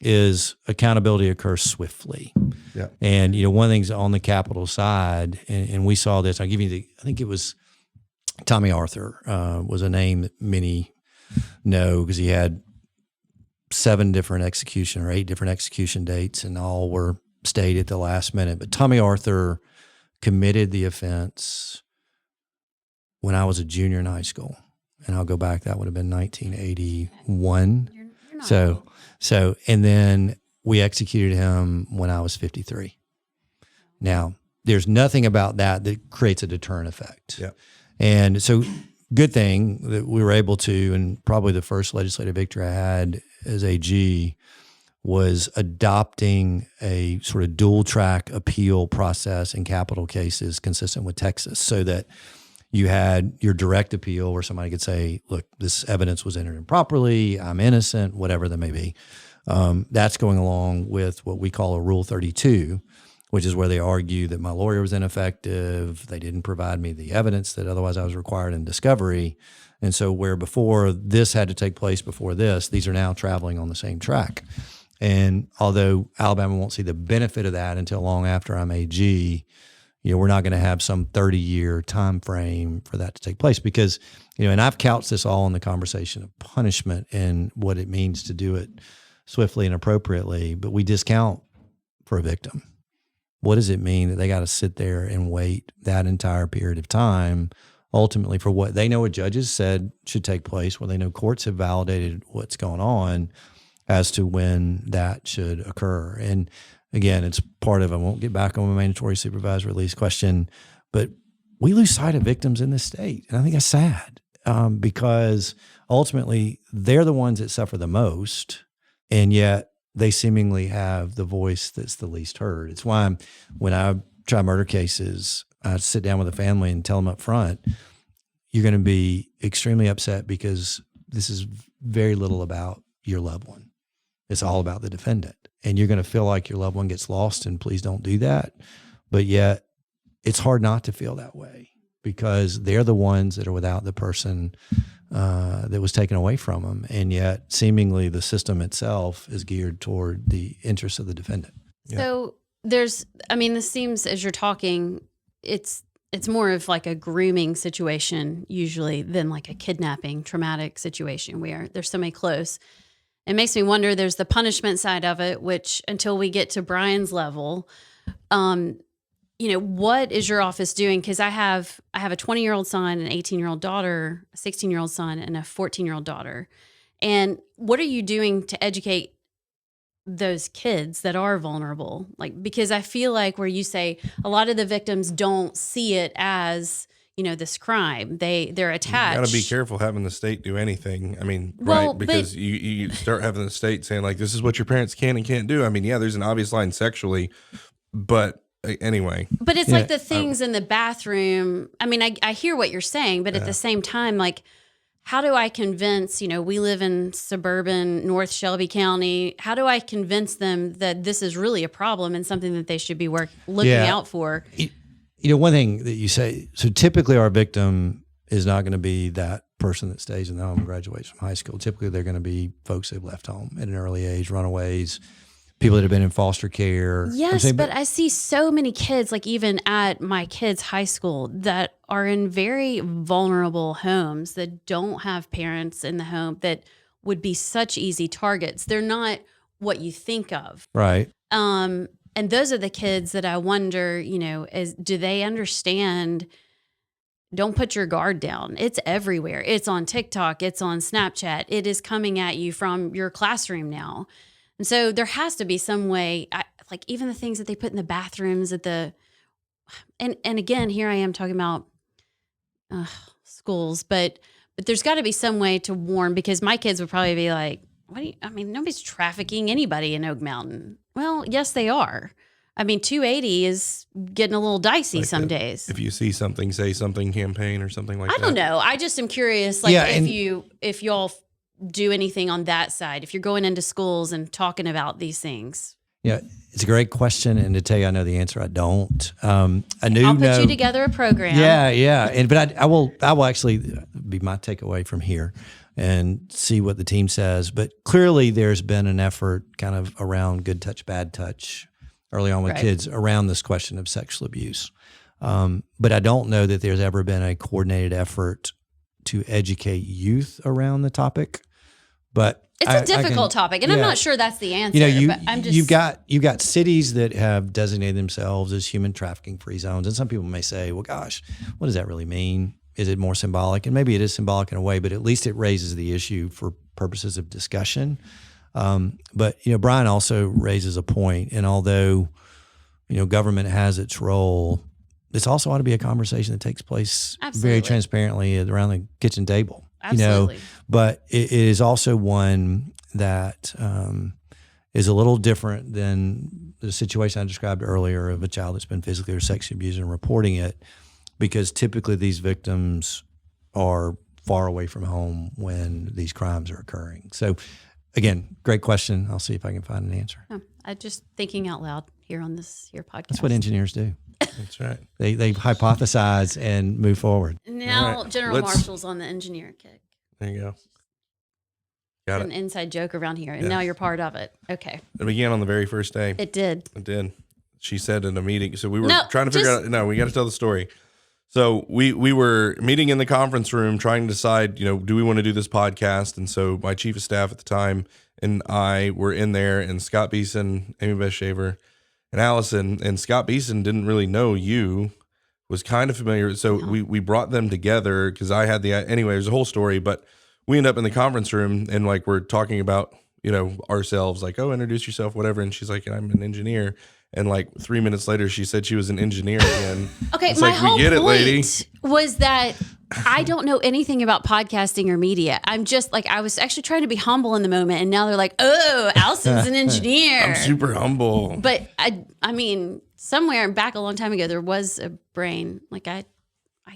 is accountability occurs swiftly. Yeah. And, one of the things on the capital side, and we saw this, I'll give you I think it was Tommy Arthur was a name that many know because he had 7 different execution or 8 different execution dates, and all were stayed at the last minute. But Tommy Arthur committed the offense when I was a junior in high school, and I'll go back. That would have been 1981. You're not So, and then we executed him when I was 53. Now, there's nothing about that creates a deterrent effect. Yeah. And so, good thing that we were able to, and probably the first legislative victory I had as AG was adopting a sort of dual track appeal process in capital cases consistent with Texas, so that you had your direct appeal where somebody could say, look, this evidence was entered improperly, I'm innocent, whatever that may be. That's going along with what we call a Rule 32, which is where they argue that my lawyer was ineffective, they didn't provide me the evidence that otherwise I was required in discovery. And so where before this had to take place before this, these are now traveling on the same track. And although Alabama won't see the benefit of that until long after I'm AG, we're not going to have some 30-year time frame for that to take place because, and I've couched this all in the conversation of punishment and what it means to do it swiftly and appropriately, but we discount for a victim. What does it mean that they got to sit there and wait that entire period of time, ultimately for what they know what judges said should take place, where they know courts have validated what's going on as to when that should occur? And again, it's part of, I won't get back on my mandatory supervised release question, but we lose sight of victims in this state. And I think that's sad because ultimately they're the ones that suffer the most, and yet they seemingly have the voice that's the least heard. It's why when I try murder cases, I sit down with a family and tell them up front, you're going to be extremely upset because this is very little about your loved one. It's all about the defendant. And you're going to feel like your loved one gets lost, and please don't do that. But yet it's hard not to feel that way because they're the ones that are without the person that was taken away from them. And yet seemingly the system itself is geared toward the interests of the defendant. Yeah. So this seems, as you're talking, it's more of like a grooming situation usually than like a kidnapping, traumatic situation where there's somebody close. It makes me wonder, there's the punishment side of it, which until we get to Bryan's level, what is your office doing? Because I have a 20-year-old son, an 18-year-old daughter, a 16-year-old son, and a 14-year-old daughter. And what are you doing to educate those kids that are vulnerable? Like, because I feel like where you say a lot of the victims don't see it as, this crime. They're attached. You got to be careful having the state do anything. I mean, Well, right? Because you start having the state saying like, this is what your parents can and can't do. I mean, yeah, there's an obvious line sexually, but anyway. But it's like the things in the bathroom. I mean, I hear what you're saying, but at the same time, like, how do I convince, we live in suburban North Shelby County. How do I convince them that this is really a problem and something that they should be looking out for? One thing that you say, so typically our victim is not going to be that person that stays in the home and graduates from high school. Typically they're going to be folks that have left home at an early age, runaways, people that have been in foster care. Yes, but I see so many kids, like even at my kids' high school, that are in very vulnerable homes that don't have parents in the home that would be such easy targets. They're not what you think of. Right. And those are the kids that I wonder, do they understand? Don't put your guard down. It's everywhere. It's on TikTok. It's on Snapchat. It is coming at you from your classroom now. And so there has to be some way, like even the things that they put in the bathrooms and again, here I am talking about schools, but there's got to be some way to warn, because my kids would probably be like, nobody's trafficking anybody in Oak Mountain. Well, yes, they are. I mean, 280 is getting a little dicey like some days. If you see something, say something campaign or something like that. I don't know. I just am curious, if y'all do anything on that side, if you're going into schools and talking about these things. Yeah, it's a great question, and to tell you I know the answer, I don't. I'll put you together a program. Yeah, but I will actually be my takeaway from here and see what the team says. But clearly, there's been an effort kind of around good touch, bad touch early on with kids around this question of sexual abuse. But I don't know that there's ever been a coordinated effort to educate youth around the topic. But it's a difficult topic, and I'm not sure that's the answer. But I'm just you've got cities that have designated themselves as human trafficking free zones, and some people may say, "Well, gosh, what does that really mean? Is it more symbolic?" And maybe it is symbolic in a way, but at least it raises the issue for purposes of discussion. But Bryan also raises a point, and although government has its role, this also ought to be a conversation that takes place very transparently around the kitchen table. Absolutely. But it is also one that is a little different than the situation I described earlier of a child that's been physically or sexually abused and reporting it, because typically these victims are far away from home when these crimes are occurring. So, again, great question. I'll see if I can find an answer. I'm just thinking out loud here on this podcast. That's what engineers do. That's right. They hypothesize and move forward. Now General Marshall's on the engineer kick. There you go. Got it. An inside joke around here, and now you're part of it. Okay. It began on the very first day. It did. It did. She said in a meeting. So we were trying to figure out. No, we got to tell the story. So we were meeting in the conference room trying to decide, do we want to do this podcast? And so my chief of staff at the time and I were in there, and Scott Beason, Amie Beth Shaver, and Allison. And Scott Beason didn't really know you, was kind of familiar. So we brought them together because I had anyway, there's a whole story, but we end up in the conference room and we're talking about ourselves, like, oh, introduce yourself, whatever. And she's like, I'm an engineer. And like 3 minutes later, she said she was an engineer again. Okay, it's my like, whole we get point it, lady. was that I don't know anything about podcasting or media. I'm just like, I was actually trying to be humble in the moment, and now they're like, oh, Allison's an engineer. I'm super humble. But I mean, somewhere back a long time ago, there was a brain. Like I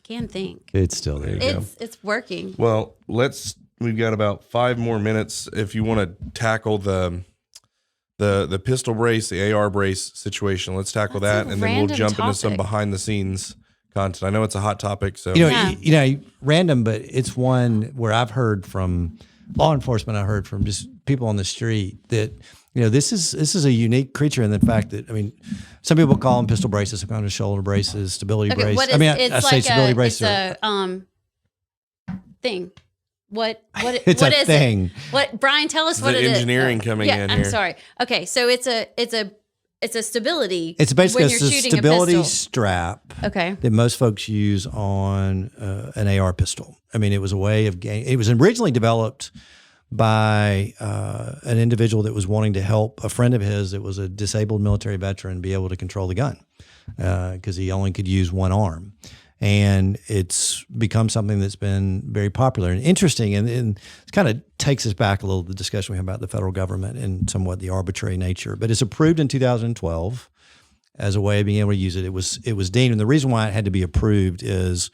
can think. It's still there. It's working. Well, we've got about 5 more minutes. If you want to tackle the pistol brace, the AR brace situation, let's tackle that, and then we'll jump into some behind the scenes content. I know it's a hot topic, so random, but it's one where I've heard from law enforcement. I heard from just people on the street that this is a unique creature in the fact that some people call them pistol braces, some kind of shoulder braces, stability brace. I say stability brace. It's a thing. What it's what a is thing. it? What, Brian, tell us what it is. The engineering coming in I'm here. sorry. Okay, so it's a stability. It's basically when you're a shooting stability a pistol. strap. Okay. That most folks use on an AR pistol. It was a way of it was originally developed by an individual that was wanting to help a friend of his that was a disabled military veteran be able to control the gun because he only could use one arm. And it's become something that's been very popular and interesting. And it kind of takes us back a little to the discussion we had about the federal government and somewhat the arbitrary nature. But it's approved in 2012 as a way of being able to use it. It was deemed, and the reason why it had to be approved is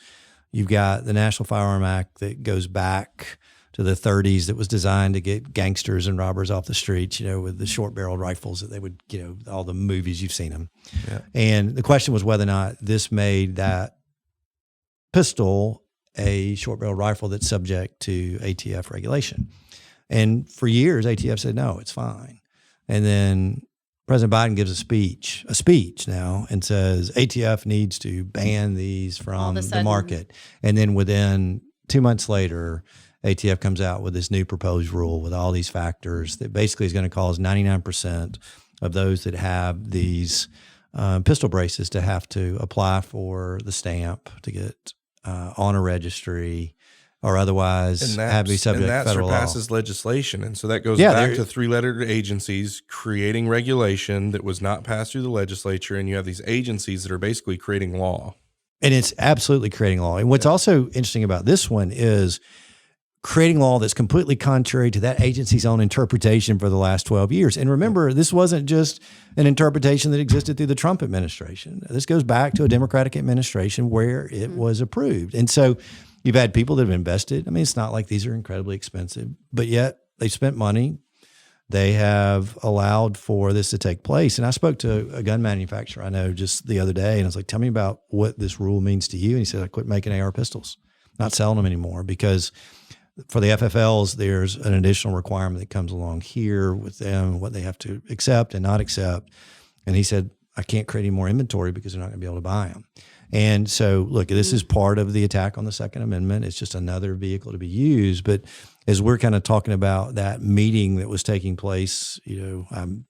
you've got the National Firearm Act that goes back to the 30s that was designed to get gangsters and robbers off the streets, with the short-barreled rifles that they would, all the movies, you've seen them. Yeah. And the question was whether or not this made that pistol a short-barreled rifle that's subject to ATF regulation. And for years, ATF said, no, it's fine. And then President Biden gives a speech now, and says ATF needs to ban these from the market. And then within 2 months later, ATF comes out with this new proposed rule with all these factors that basically is going to cause 99% of those that have these pistol braces to have to apply for the stamp to get on a registry or otherwise have to be subject to federal law. And that surpasses legislation. And so that goes back to 3-lettered agencies creating regulation that was not passed through the legislature. And you have these agencies that are basically creating law. And it's absolutely creating law. And what's also interesting about this one is creating law that's completely contrary to that agency's own interpretation for the last 12 years. And remember, this wasn't just an interpretation that existed through the Trump administration. This goes back to a Democratic administration where it was approved. And so you've had people that have invested. It's not like these are incredibly expensive, but yet they spent money. They have allowed for this to take place. And I spoke to a gun manufacturer I know just the other day, and I was like, tell me about what this rule means to you. And he said, I quit making AR pistols, not selling them anymore, because for the FFLs, there's an additional requirement that comes along here with them, what they have to accept and not accept. And he said, I can't create any more inventory because they're not going to be able to buy them. And so, look, this is part of the attack on the Second Amendment. It's just another vehicle to be used. But as we're kind of talking about that meeting that was taking place,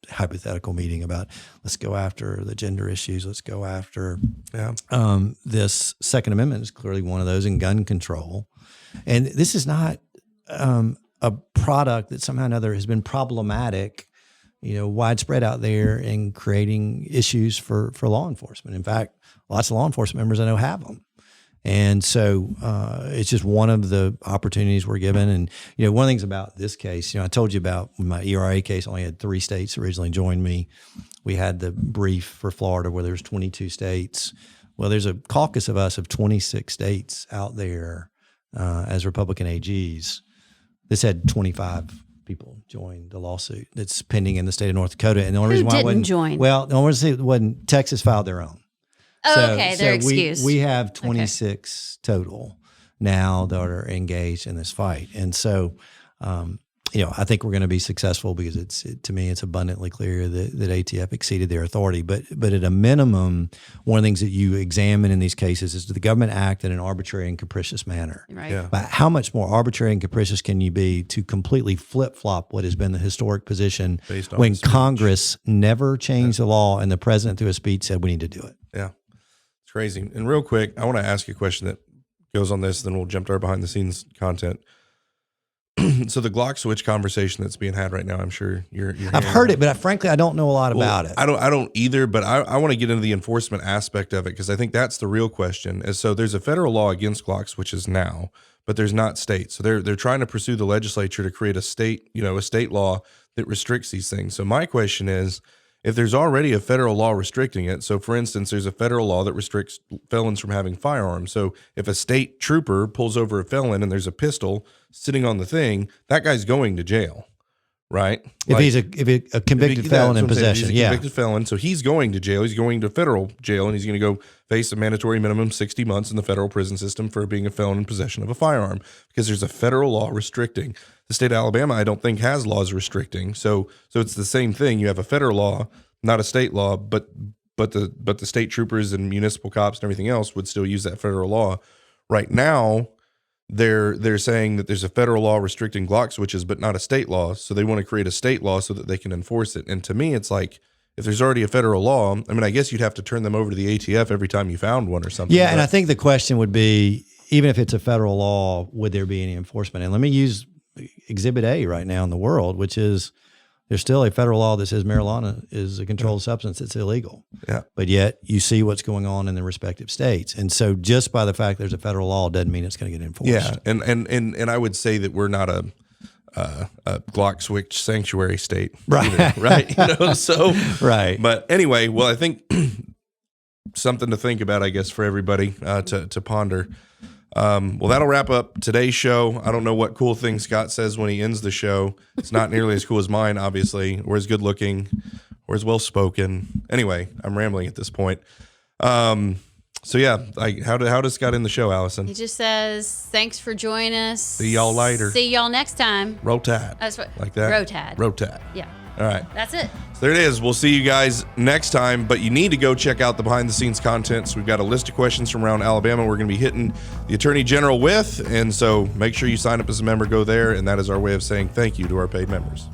hypothetical meeting about let's go after the gender issues, let's go after this Second Amendment is clearly one of those in gun control. And this is not a product that somehow or another has been problematic, widespread out there in creating issues for law enforcement. In fact, lots of law enforcement members I know have them. And so it's just one of the opportunities we're given. And, one of the things about this case, I told you about my ERA case, only had 3 states originally joined me. We had the brief for Florida where there's 22 states. Well, there's a caucus of us of 26 states out there as Republican AGs. This had 25 people join the lawsuit that's pending in the state of North Dakota. And the only reason why I wouldn't join. Well, the only reason it wasn't Texas filed their own. Oh, okay, they're excused. We have 26 total now that are engaged in this fight. And so, I think we're going to be successful because to me, it's abundantly clear that ATF exceeded their authority. But at a minimum, one of the things that you examine in these cases is, did the government act in an arbitrary and capricious manner? Right. Yeah. But how much more arbitrary and capricious can you be to completely flip-flop what has been the historic position when Congress never changed the law and the president through a speech said we need to do it? Yeah. It's crazy. And real quick, I want to ask you a question that goes on this, then we'll jump to our behind-the-scenes content. so the Glock switch conversation that's being had right now, I'm sure you're I've heard it, but frankly, I don't know a lot about it. I don't either, but I want to get into the enforcement aspect of it because I think that's the real question. And so there's a federal law against Glock switches now, but there's not state. So they're trying to pursue the legislature to create a state law that restricts these things. So my question is, if there's already a federal law restricting it, so for instance, there's a federal law that restricts felons from having firearms. So if a state trooper pulls over a felon and there's a pistol sitting on the thing, that guy's going to jail, right? If he's a convicted felon in possession, he's a convicted felon, so he's going to jail. He's going to federal jail, and he's going to go face a mandatory minimum 60 months in the federal prison system for being a felon in possession of a firearm because there's a federal law restricting. The state of Alabama, I don't think, has laws restricting. So it's the same thing. You have a federal law, not a state law, but the state troopers and municipal cops and everything else would still use that federal law. Right now, they're saying that there's a federal law restricting Glock switches, but not a state law. So they want to create a state law so that they can enforce it. And to me, it's like, if there's already a federal law, I mean, I guess you'd have to turn them over to the ATF every time you found one or something. Yeah, and I think the question would be, even if it's a federal law, would there be any enforcement? And let me use Exhibit A right now in the world, which is there's still a federal law that says marijuana is a controlled substance. It's illegal. Yeah. But yet you see what's going on in the respective states. And so just by the fact there's a federal law doesn't mean it's going to get enforced. Yeah. And I would say that we're not a Glock switch sanctuary state. Right. Either, right. So, right. But anyway, well, I think something to think about, I guess, for everybody to ponder. Well, that'll wrap up today's show. I don't know what cool thing Scott says when he ends the show. It's not nearly as cool as mine, obviously, or as good looking, or as well spoken. Anyway, I'm rambling at this point. So yeah, how does Scott end the show, Allison? He just says, "Thanks for joining us. See y'all later. See y'all next time." Roll Tide. That's what. Like that. Roll Tide. Roll Tide. Yeah. All right. That's it. So there it is. We'll see you guys next time, but you need to go check out the behind the scenes content. So we've got a list of questions from around Alabama we're going to be hitting the Attorney General with. And so make sure you sign up as a member, go there. And that is our way of saying thank you to our paid members.